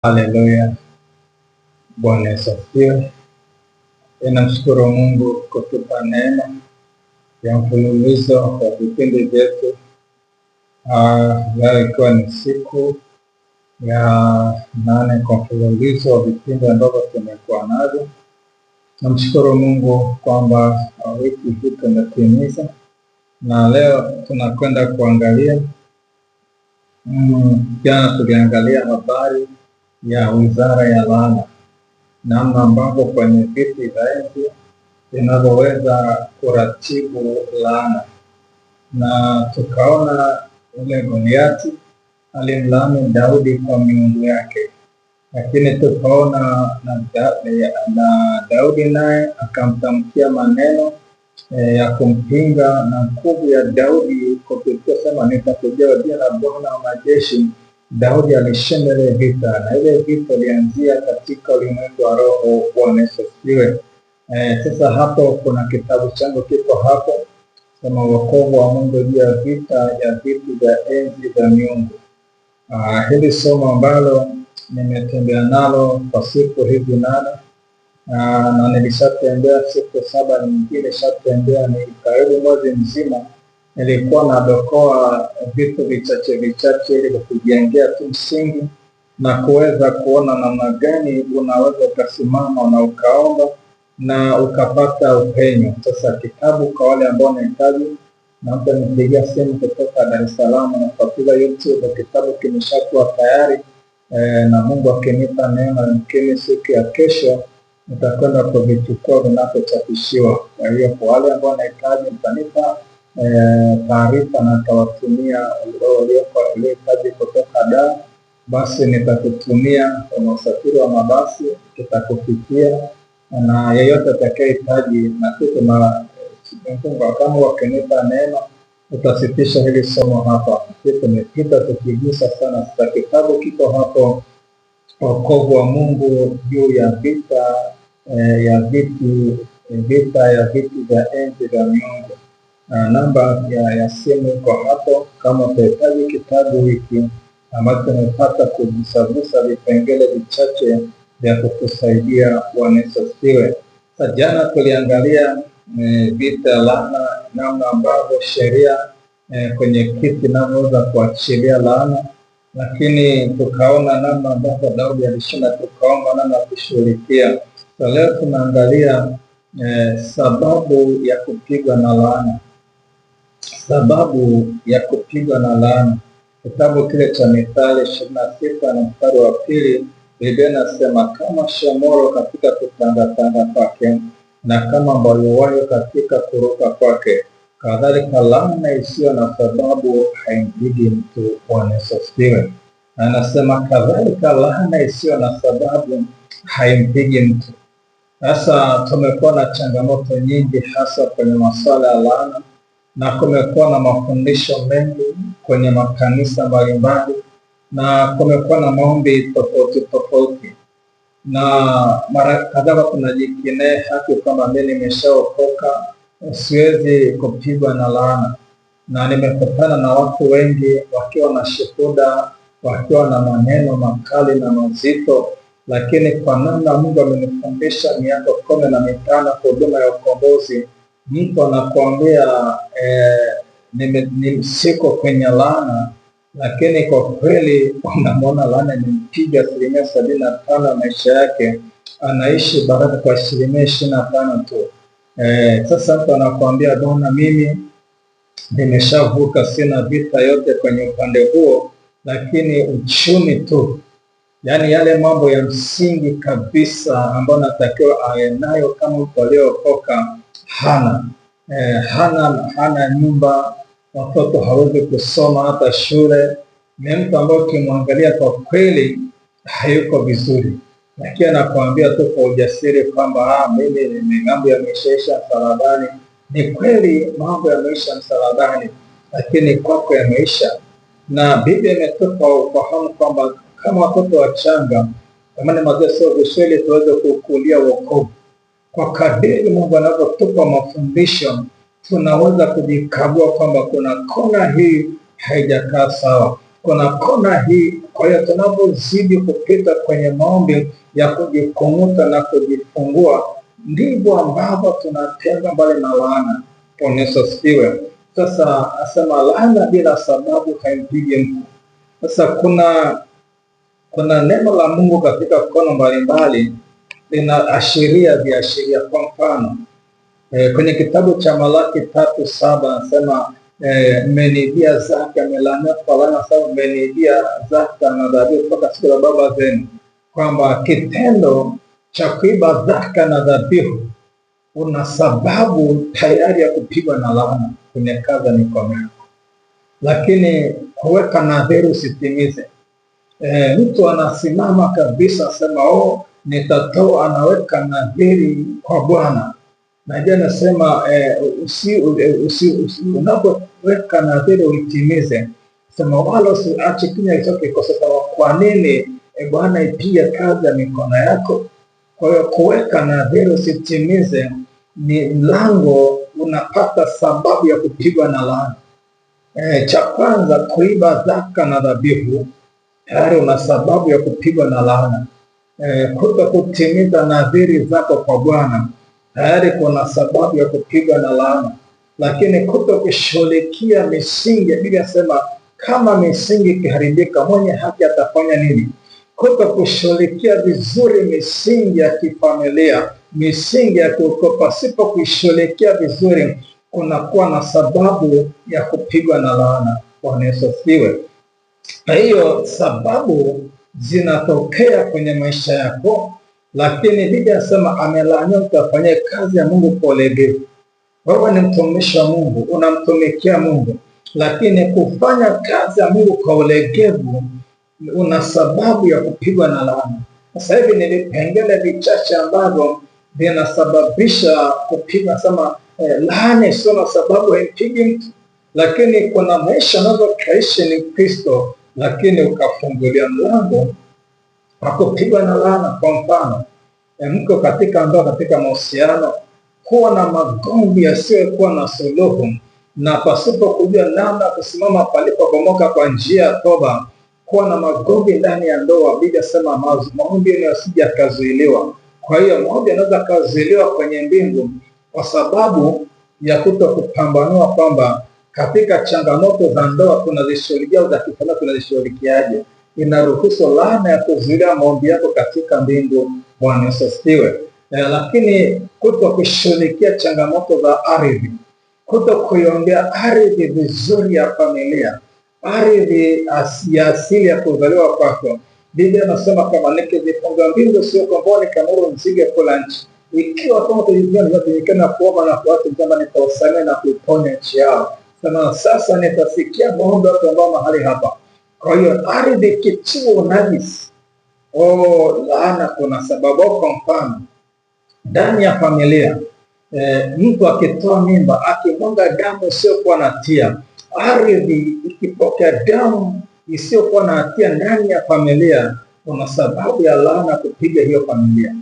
Haleluya, Bwana Yesu asifiwe. Ninamshukuru Mungu kutupa neema ya mfululizo wa vipindi vyetu, leo ikiwa ni siku ya 8 kwa mfululizo wa vipindi ambavyo tumekuwa navyo. Namshukuru Mungu kwamba wiki hii tumetimiza, na leo tunakwenda kuangalia jana tuliangalia habari ya wizara ya laana, namna ambavyo kwenye viti vya enzi vinavyoweza kuratibu laana, na tukaona yule Goliati alimlaani Daudi kwa miungu yake, lakini tukaona na Daudi naye akamtamkia maneno ya kumpinga, na nguvu ya Daudi kupitia sema nitakujia jina la Bwana wa majeshi. Daudi alishinda ile vita, na ile vita ilianzia katika ulimwengu wa roho. Bwana Yesu asifiwe. Sasa hapo kuna kitabu changu kiko hapo, sema wokovu wa Mungu juu ya vita ya vitu vya enzi vya miungu. Hili somo ambalo nimetembea nalo kwa siku hizi 8, na nilishatembea siku 7 nyingine, nishatembea ni karibu mwezi mzima. Nilikuwa nadokoa vitu vichache ili kujengea tu msingi na kuweza kuona namna gani unaweza ukasimama na ukaomba na ukapata upenyo. Sasa kitabu kwa wale ambao wanahitaji, na mtu nipigia simu kutoka Dar es Salaam na kupiga YouTube, kitabu kimeshakuwa tayari, na Mungu akinipa neema mkini siku ya kesho nitakwenda kuvichukua vinapochapishiwa. Kwa hiyo kwa wale ambao wanahitaji mtanipa taarifa na tawatumia waliohitaji kutoka Dar, basi nitakutumia kwa usafiri wa mabasi, kitakufikia, na yeyote atakayehitaji, na kitu na kama wakinipa neema utasitisha hili somo hapa. Tumepita tukigusa sana. Sasa kitabu kiko hapo, wokovu wa Mungu juu ya vita ya vitu vya enzi vya miungu. Namba ya simu iko hapo kama utahitaji kitabu hiki ambacho tumepata kugusagusa vipengele vichache vya kukusaidia. Bwana Yesu asifiwe. Sasa jana tuliangalia vita ya laana, namna ambavyo sheria kwenye kiti inavyoweza kuachilia laana, lakini tukaona namna ambavyo Daudi alishinda, tukaomba namna ya kushughulikia. Sasa leo tunaangalia sababu ya kupigwa na laana. Sababu ya kupigwa na laana. Kitabu kile cha Mithali 26 na mstari wa 2, Biblia inasema kama shomoro katika kutangatanga kwake na kama mbayuwayo katika kuruka kwake, kadhalika laana isiyo na sababu haimpigi mtu. Bwana Yesu asifiwe. Anasema kadhalika laana isiyo na sababu haimpigi mtu. Sasa tumekuwa na changamoto nyingi hasa kwenye masuala ya laana, na kumekuwa na mafundisho mengi kwenye makanisa mbalimbali, na kumekuwa na maombi tofauti, na mara kadhaa tunajikinai haki kwamba mimi nimeshaokoka, siwezi kupigwa na laana. Na nimekutana na watu wengi wakiwa na shuhuda, wakiwa na maneno makali na mazito, lakini kwa namna Mungu amenifundisha miaka 15 huduma ya ukombozi, mtu anakuambia siko kwenye laana, lakini kwa kweli unamwona laana imempiga 75% ya maisha yake, anaishi baraka kwa 25% tu. Sasa mtu anakuambia bwana, mimi nimeshavuka, sina vita yote kwenye upande huo, lakini uchumi tu, yaani yale mambo ya msingi kabisa ambayo natakiwa awe nayo kama mtu aliyookoka hana nyumba, watoto hawezi kusoma hata shule. Ni mtu ambaye ukimwangalia kwa kweli hayuko vizuri, lakini anakuambia tu kwa ujasiri kwamba mimi mambo yameisha msalabani. Ni kweli mambo yameisha msalabani, lakini kwako yameisha. Na Biblia imetupa ufahamu kwamba kama watoto wachanga, kama ni mazao visheli, tuweze kukulia wokovu. Kwa kadiri Mungu anavyotupa mafundisho, tunaweza kujikagua kwamba kuna kona hii haijakaa sawa. kuna kona hii. Kwa hiyo tunapozidi kupita kwenye maombi ya kujikung'uta na kujifungua, ndivyo ambavyo tunatenda mbali na laana. Bwana Yesu asifiwe. Sasa asema laana bila sababu haimpigi mtu. Sasa kuna neno la Mungu katika kona mbalimbali linaashiria viashiria. Kwa mfano kwenye kitabu cha Malaki 3:7 anasema mmenibia zaka, amelaaniwa kwa laana sababu mmenibia zaka na dhabihu kutoka siku za baba zenu. Kwamba kitendo cha kuiba zaka na dhabihu una sababu tayari ya kupigwa na laana kwenye kazi ya mikono yako. Lakini kuweka nadhiri usitimize. Mtu anasimama kabisa asema nitatoa, anaweka nadhiri kwa Bwana. Na ndiye anasema unapoweka nadhiri uitimize. Sema wala usiache kinywa chako kikose. Kwa nini? Bwana ipiga kazi ya mikono yako. Kwa hiyo kuweka nadhiri usitimize ni mlango, unapata sababu ya kupigwa na laana. Cha kwanza, kuiba zaka na dhabihu, tayari una sababu ya kupigwa na laana. Kuto kutimiza nadhiri zako kwa Bwana, tayari kuna sababu ya kupigwa na laana. Lakini kuto kushughulikia misingi, Biblia inasema kama misingi ikiharibika, mwenye haki atafanya nini? Kuto kushughulikia vizuri misingi ya kifamilia, misingi ya kiukoo, pasipo kuishughulikia vizuri, kunakuwa na sababu ya kupigwa na laana. Bwana Yesu asifiwe. Na hiyo sababu zinatokea kwenye maisha yako, lakini Biblia inasema amelaaniwa mtu afanyie kazi ya Mungu kwa ulegevu. Wewe ni mtumishi wa Mungu, unamtumikia Mungu, lakini kufanya kazi ya Mungu kwa ulegevu una sababu ya kupigwa na laana. Sasa hivi ni vipengele vichache ambavyo vinasababisha kupigwa. Sema laana sio na sababu haipigi mtu, lakini kuna maisha unaweza kaishi ni Kristo, lakini ukafungulia mlango wa kupigwa na laana. Kwa mfano mko katika ndoa, katika mahusiano, kuwa na magomvi yasiyokuwa na suluhu, na pasipo kujua namna kusimama palipobomoka kwa njia ya toba, kuwa na magomvi ndani ya ndoa. Biblia inasema maombi yasije yakazuiliwa. Kwa hiyo maombi yanaweza kazuiliwa kwenye mbingu kwa sababu ya kuto kupambanua kwamba katika changamoto za ndoa tunazishughulikia, za kifamilia tunazishughulikiaje. Inaruhusu laana ya kuzuilia maombi yako katika mbingu. Bwana Yesu asifiwe. Lakini kuto kushughulikia changamoto za ardhi, kuto kuiombea ardhi vizuri ya familia, ardhi ya asili ya kuzaliwa kwako. Biblia inasema kama nikizifunga mbingu sio kwamba nikamuru msige kula nchi. Ikiwa kama tulivyonekana kuomba na kuacha kwamba nitausamea na kuiponya nchi yao. Sasa nitasikia maombi watu ambao mahali hapa. Kwa hiyo ardhi kitiwa unajisi, laana kuna sababu. Kwa mfano ndani ya familia, mtu akitoa mimba, akimwaga damu isiyokuwa na hatia, ardhi ikipokea damu isiyokuwa na hatia ndani ya familia, kuna sababu ya laana kupiga hiyo familia.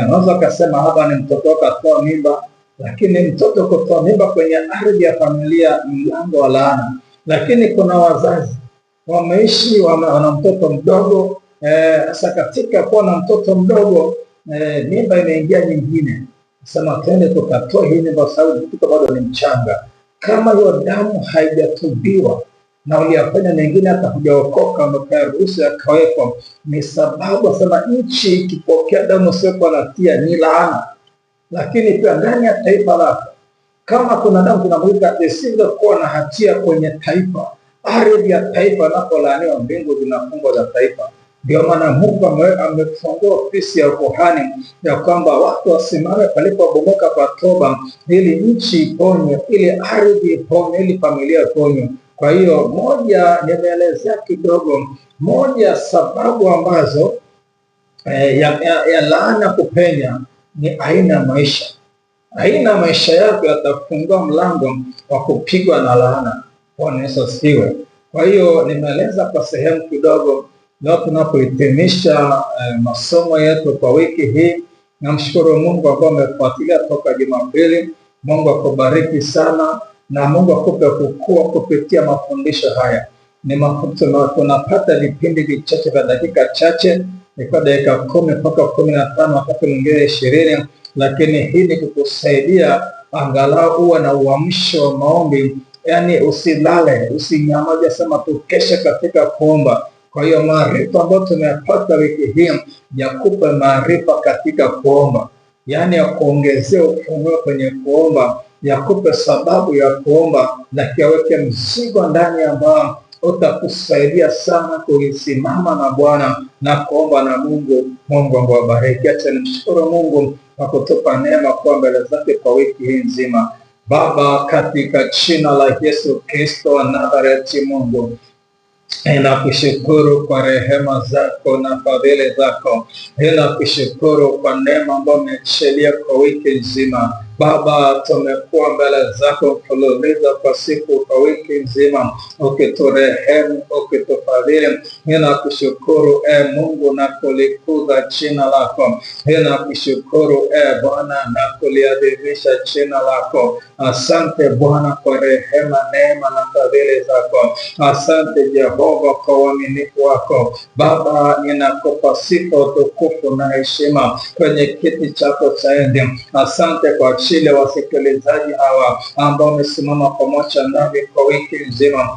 Unaweza kusema hapa ni mtoto wako atoa mimba, lakini mtoto kutoa mimba kwenye ardhi ya familia ni mlango wa laana. Lakini kuna wazazi wameishi wana mtoto mdogo, sasa katika kuwa na mtoto mdogo mimba imeingia nyingine, sema twende tukatoe hii mimba sababu mtoto bado ni mchanga. Kama hiyo damu haijatubiwa na uliyafanya mengine hata hujaokoka, ukaruhusu yakawekwa, ni sababu. Sema nchi ikipokea damu isiyokuwa na hatia ni laana. Lakini pia ndani ya taifa lako, kama kuna damu zinamwagika isiyokuwa na hatia kwenye taifa, ardhi ya taifa inapolaaniwa, mbingu zinafungwa za taifa. Ndio maana Mungu amefungua ofisi ya ukuhani ya kwamba watu wasimame palipobomoka kwa toba, ili nchi iponywe, ili ardhi iponywe, ili familia iponywe. Kwa hiyo moja, nimeelezea kidogo, moja sababu ambazo ya laana kupenya ni aina ya maisha. Aina ya maisha yako yatafungua mlango wa kupigwa na laana. Bwana Yesu asifiwe. Kwa hiyo nimeeleza kwa sehemu kidogo. Leo tunapohitimisha masomo yetu kwa wiki hii, namshukuru Mungu ambao amefuatilia toka Jumapili. Mungu akubariki sana na Mungu akupe kukua kupitia mafundisho haya. tunapata vipindi vichache vya dakika chache, kwa dakika 10 mpaka 15, wakati mwingine 20, lakini hii ni kukusaidia angalau uwe na uamsho wa maombi. Yani usilale, usinyamaze, sema tukeshe katika kuomba. Kwa hiyo maarifa ambayo tumeyapata wiki hii yakupe maarifa katika kuomba, yani ya kuongezea ufunuo kwenye kuomba, yakupe sababu ya kuomba, na kiweke mzigo ndani ambao utakusaidia sana kuisimama na Bwana na kuomba na Mungu. Mungu awabariki. Acha nimshukuru Mungu kwa kutupa neema kwa mbele zake kwa wiki hii nzima. Baba, katika jina la Yesu Kristo wa Nazareti, Mungu ninakushukuru kwa rehema zako na fadhili zako. Ninakushukuru kwa neema ambayo umeachilia kwa wiki nzima. Baba, tumekuwa mbele zako mfululizo kwa siku, kwa wiki nzima, ukiturehemu, ukitufadhili. Ninakushukuru Mungu na kulikuza jina lako. Ninakushukuru Bwana na kuliadhimisha jina lako. Asante Bwana kwa rehema, neema na fadhili zako. Asante Jehova kwa uaminifu wako. Baba, ninakupa sifa, utukufu na heshima kwenye kiti chako cha enzi. Asante kwa ajili ya wasikilizaji hawa ambao wamesimama pamoja nami kwa wiki nzima,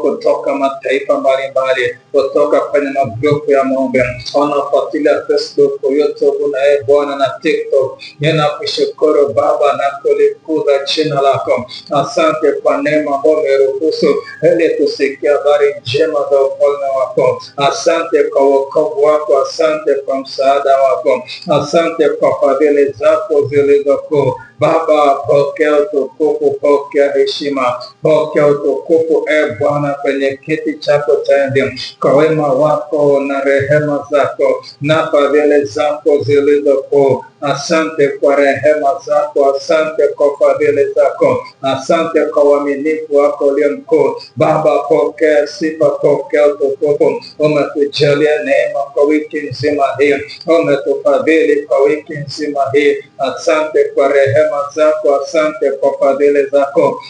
kutoka mataifa mbalimbali, kutoka kwenye magrupu ya maombi, wanafuatilia Facebook, YouTube na Bwana na TikTok. Ninakushukuru Baba na kulikuza jina lako. Asante kwa neema ambayo umeruhusu ili tusikie habari njema za ufalme wako. Asante kwa wokovu wako. Asante kwa msaada wako. Asante kwa fadhili zako zilizokuu. Baba, pokea utukufu, pokea heshima, pokea utukufu Bwana kwenye kiti chako cha enzi, kwa wema wako na rehema zako na fadhili zako zilizokuu. Asante kwa rehema zako, asante kwa fadhili zako, asante kwa uaminifu wako ulio mkuu. Baba, pokea sifa, pokea utukufu. Umetujalia neema kwa wiki nzima hii, umetufadhili kwa wiki nzima hii. Asante kwa rehema zako, asante kwa fadhili zako,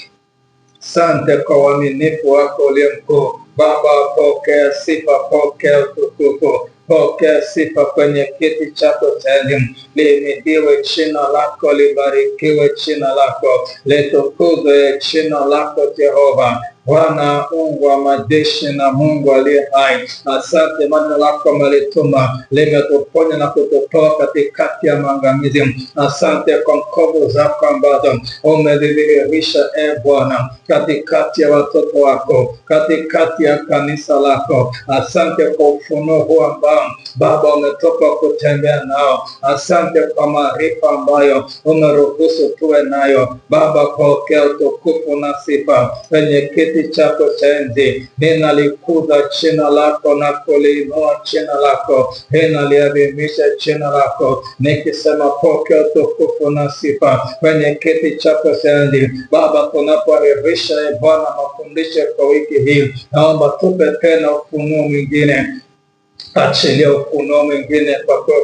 asante kwa uaminifu wako ulio mkuu. Baba, pokea sifa, pokea utukufu, pokea sifa kwenye kiti chako cha enzi. Lihimidiwe jina lako, libarikiwe jina lako, litukuzwe jina lako Jehova. Bwana Mungu wa majeshi na Mungu aliye hai, asante maneno lako malituma, limetuponya na kututoa katikati ya maangamizi. Asante kwa nguvu zako ambazo umedhihirisha Bwana katikati ya watoto wako, katikati ya kanisa lako. Asante kwa ufunuo huu ambao Baba umetoka kutembea nao. Asante kwa maarifa ambayo umeruhusu tuwe nayo. Baba, pokea utukufu na sifa kwenye kiti chako cha enzi. Ninalikuza jina lako na kuliinua jina lako, ninaliadhimisha jina lako nikisema pokea utukufu na sifa kwenye kiti chako cha enzi. Baba, tunapoahirisha Bwana mafundisho kwa wiki hii, naomba tupe tena ufunuo mwingine. Achilia ufunuo mwingine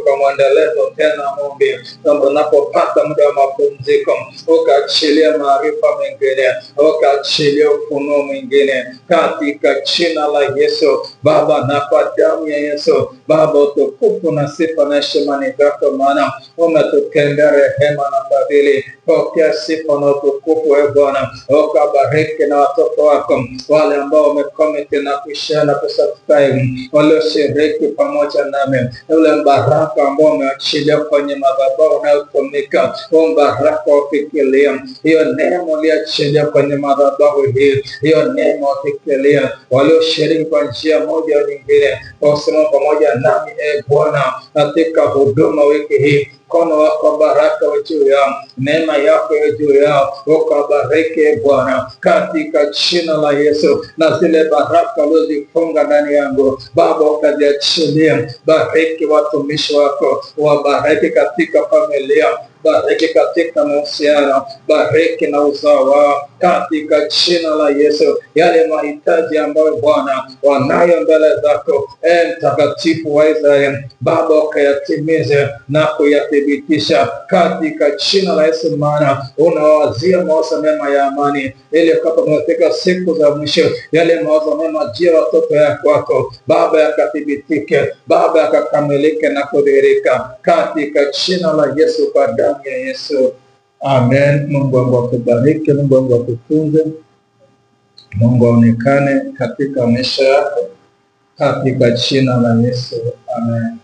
kwa mwendelezo tena Mungu. Unapopata muda wa mapumziko, ukaachilia maarifa mengine, ukaachilia ufunuo mwingine katika jina la Yesu. Baba, na kwa damu ya Yesu, Baba, utukufu na sifa na heshima ni zako, maana umetutendea rehema na fadhili. Pokea sifa na utukufu Bwana. Ukabariki na watoto wako wale ambao wamekomiti na kushare na kusubscribe, walioshiriki pamoja nami. Ule mbaraka ambao umeachilia kwenye madhabahu unayotumika, mbaraka wafikilia. Hiyo neema uliachilia kwenye madhabahu hii, hiyo neema wafikilia walioshiriki kwa njia moja au nyingine, wasimama pamoja nami Bwana katika huduma wiki hii. Mkono wako baraka wa juu yao, neema yako ya juu yao, ukabariki Bwana katika jina la Yesu. Na zile baraka ulizozifunga ndani yangu Baba, ukaziachilia. Bariki watumishi wako, wabariki katika familia, bariki katika mahusiano, bariki na uzao wao katika jina la Yesu. Yale mahitaji ambayo Bwana wanayo mbele zako, Mtakatifu wa Israeli, Baba, ukayatimize na kuyathibitisha katika jina la Yesu, maana unawazia mawazo mema ya amani, ili katika siku za mwisho yale mawazo mema juu ya watoto wako Baba yakathibitike, Baba yakakamilike na kudhihirika katika jina la Yesu, kwa damu ya Yesu. Amen. Mungu wangu akubariki, Mungu wangu akutunze, Mungu aonekane katika maisha yako katika jina la Yesu. Amen.